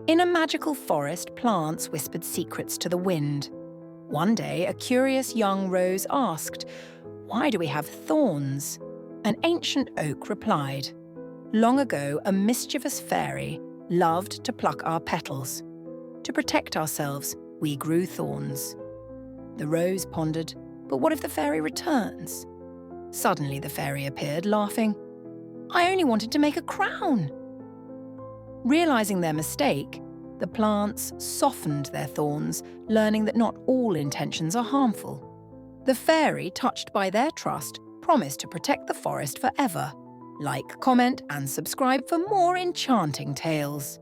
In a magical forest, plants whispered secrets to the wind. One day, a curious young rose asked, "Why do we have thorns?" An ancient oak replied, "Long ago, a mischievous fairy loved to pluck our petals. To protect ourselves, we grew thorns." The rose pondered, "But what if the fairy returns?" Suddenly the fairy appeared, laughing, "I only wanted to make a crown." Realizing their mistake, the plants softened their thorns, learning that not all intentions are harmful. The fairy, touched by their trust, promised to protect the forest forever. Like, comment, and subscribe for more enchanting tales.